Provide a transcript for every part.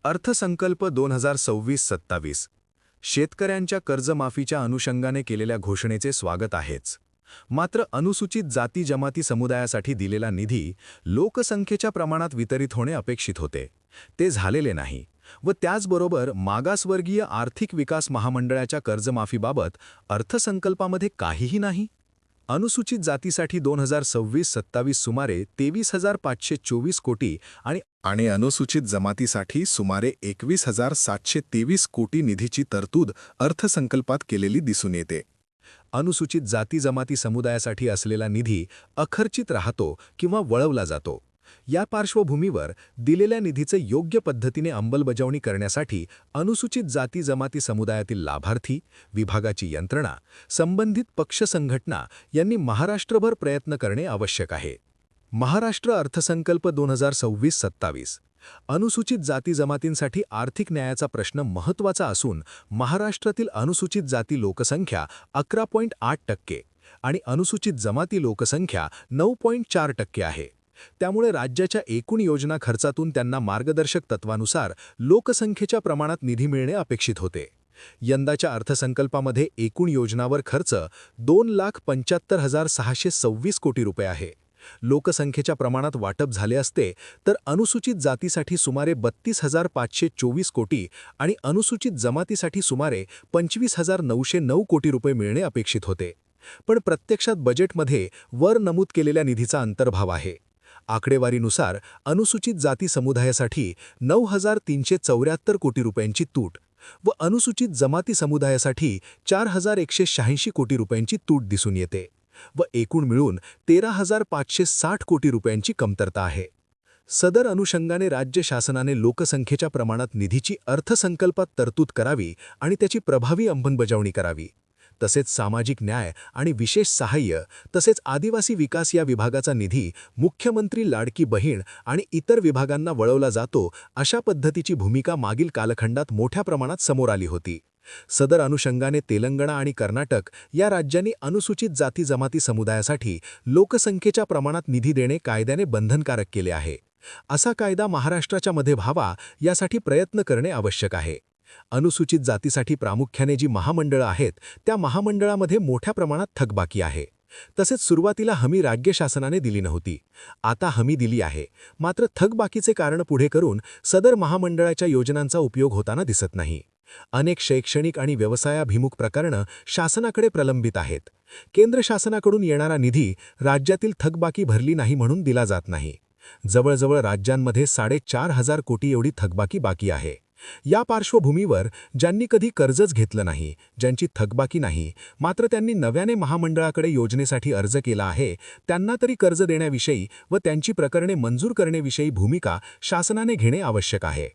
अर्थसंकल्प 2026-27 शेतकऱ्यांच्या कर्जमाफीच्या अनुषंगाने केलेल्या घोषणेचे स्वागत आहेच. मात्र अनुसूचित जाती जमाती समुदायासाठी दिलेला निधी लोकसंख्येच्या प्रमाणात वितरित होणे अपेक्षित होते. ते झालेले नाही व त्याचबरोबर मागासवर्गीय आर्थिक विकास महामंडळाच्या कर्जमाफीबाबत अर्थसंकल्पामध्ये काहीही नाही. अनुसूचित जातीसाठी 2026-27 सुमारे 23,524 कोटी आणि अनुसूचित जमातीसाठी सुमारे 21,723 कोटी निधीची तरतूद अर्थसंकल्पात केलेली दिसून येते. अनुसूचित जाती जमाती समुदायासाठी असलेला निधी अखर्चित राहतो किंवा वळवला जातो. या पार्श्वभूमीवर दिलेल्या निधीचे योग्य पद्धतीने अंमलबजावणी करण्यासाठी अनुसूचित जाती जमाती समुदायातील लाभार्थी, विभागाची यंत्रणा, संबंधित पक्ष संघटना यांनी महाराष्ट्रभर प्रयत्न करणे आवश्यक आहे. महाराष्ट्र अर्थसंकल्प 2026-27 अनुसूचित जाती जमातींसाठी आर्थिक न्यायाचा प्रश्न महत्त्वाचा असून महाराष्ट्रातील अनुसूचित जाती लोकसंख्या 11.8% आणि अनुसूचित जमाती लोकसंख्या 9.4% आहे. त्यामुळे राज्याच्या एकूण योजना खर्चातून त्यांना मार्गदर्शक तत्वानुसार लोकसंख्येच्या प्रमाणात निधी मिळणे अपेक्षित होते. यंदाच्या अर्थसंकल्पामध्ये एकूण योजनावर खर्च 2,75,626 कोटी रुपये आहे. लोकसंख्येच्या प्रमाणात वाटप झाले असते तर अनुसूचित जातीसाठी सुमारे 32,524 कोटी आणि अनुसूचित जमातीसाठी सुमारे 25,909 कोटी रुपये मिळणे अपेक्षित होते. पण प्रत्यक्षात बजेटमध्ये वर नमूद केलेल्या निधीचा अंतर्भाव आहे. आकडेवारीनुसार अनुसूचित जाती समुदायासाठी 9,374 कोटी रुपयांची तूट व अनुसूचित जमाती समुदायासाठी 4,186 कोटी रुपयांची तूट दिसून येते व एकूण मिळून 13,560 कोटी रुपयांची कमतरता आहे. सदर अनुषंगाने राज्य शासनाने लोकसंख्येच्या प्रमाणात निधीची अर्थसंकल्पात तरतूद करावी आणि त्याची प्रभावी अंमलबजावणी करावी. तसेच सामाजिक न्याय आणि विशेष सहाय्य तसेच आदिवासी विकास या विभागाचा निधी मुख्यमंत्री लाडकी बहीण आणि इतर विभागांना वळवला जातो अशा पद्धतीची भूमिका मागील कालखंडात मोठ्या प्रमाणात समोर आली होती. सदर अनुषंगाने तेलंगणा आणि कर्नाटक या राज्यांनी अनुसूचित जाती जमाती समुदायासाठी लोकसंख्येच्या प्रमाणात निधी देणे कायद्याने बंधनकारक केले आहे. असा कायदा महाराष्ट्राच्या मध्ये व्हावा यासाठी प्रयत्न करणे आवश्यक आहे. अनुसूचित जातीसाठी प्रामुख्याने जी महामंडळं आहेत त्या महामंडळामध्ये मोठ्या प्रमाणात थकबाकी आहे. तसेच सुरुवातीला हमी राज्य शासनाने दिली नव्हती, आता हमी दिली आहे. मात्र थकबाकीचे कारण पुढे करून सदर महामंडळाच्या योजनांचा उपयोग होताना दिसत नाही. अनेक शैक्षणिक आणि व्यवसायाभिमुख प्रकरणं शासनाकडे प्रलंबित आहेत. केंद्र शासनाकडून येणारा निधी राज्यातील थकबाकी भरली नाही म्हणून दिला जात नाही. जवळजवळ राज्यांमध्ये 4,500 कोटी एवढी थकबाकी बाकी आहे. या पार्श्वभूमीवर ज्यांनी कधी कर्जच घेतलं नाही, ज्यांची थकबाकी नाही, मात्र त्यांनी नव्याने महामंडळाकडे योजनेसाठी अर्ज केला आहे, त्यांना तरी कर्ज देण्याविषयी व त्यांची प्रकरणे मंजूर करण्याविषयी भूमिका शासनाने घेणे आवश्यक आहे.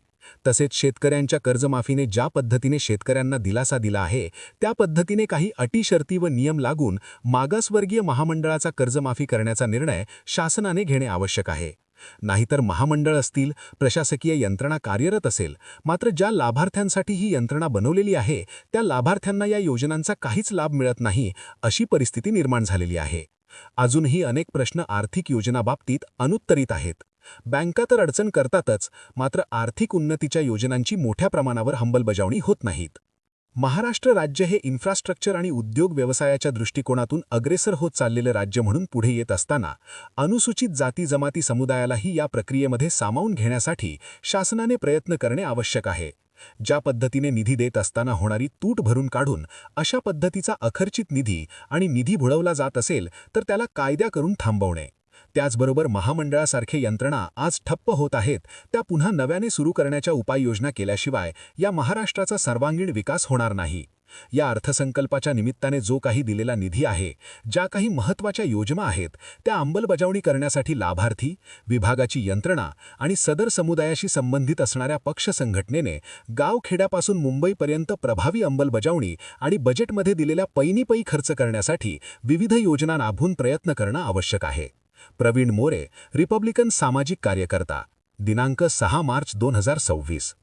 तसेच शेतकऱ्यांच्या कर्जमाफीने ज्या पद्धतीने शेतकऱ्यांना दिलासा दिला आहे त्या पद्धतीने काही अटी शर्ती व नियम लागून मागासवर्गीय महामंडळाचा कर्जमाफी करण्याचा निर्णय शासनाने घेणे आवश्यक आहे. नाहीतर महामंडळ असतील, प्रशासकीय यंत्रणा कार्यरत असेल, मात्र ज्या लाभार्थ्यांसाठी ही यंत्रणा बनवलेली आहे त्या लाभार्थ्यांना या योजनांचा काहीच लाभ मिळत नाही अशी परिस्थिती निर्माण झालेली आहे. अजूनही अनेक प्रश्न आर्थिक योजनाबाबतीत अनुत्तरित आहेत. बँका तर अडचण करतातच, मात्र आर्थिक उन्नतीच्या योजनांची मोठ्या प्रमाणावर अंमलबजावणी होत नाहीत. महाराष्ट्र राज्य हे इन्फ्रास्ट्रक्चर आणि उद्योग व्यवसायाच्या दृष्टिकोनातून अग्रेसर होत चाललेले राज्य म्हणून पुढे येत असताना अनुसूचित जाती जमाती समुदायालाही या प्रक्रियेमध्ये सामावून घेण्यासाठी शासनाने प्रयत्न करणे आवश्यक आहे. ज्या पद्धतीने निधी देत असताना होणारी तूट भरून काढून अशा पद्धतीचा अखर्चित निधी आणि निधी बुडवला जात असेल तर त्याला कायदा करून थांबवणे. त्याचबरोबर महामंडळासारखे यंत्रणा आज ठप्प होत आहेत त्या पुन्हा नव्याने सुरू करण्याच्या उपाययोजना केल्याशिवाय या महाराष्ट्राचा सर्वांगीण विकास होणार नाही. या अर्थसंकल्पाच्या निमित्ताने जो काही दिलेला निधी आहे, ज्या काही महत्त्वाच्या योजना आहेत त्या अंमलबजावणी करण्यासाठी लाभार्थी, विभागाची यंत्रणा आणि सदर समुदायाशी संबंधित असणाऱ्या पक्ष संघटनेने गावखेड्यापासून मुंबईपर्यंत प्रभावी अंमलबजावणी आणि बजेटमध्ये दिलेल्या पैनीपै खर्च करण्यासाठी विविध योजना राबवून प्रयत्न करणं आवश्यक आहे. प्रवीण मोरे, रिपब्लिकन सामाजिक कार्यकर्ता, दिनांक 6 मार्च 2026.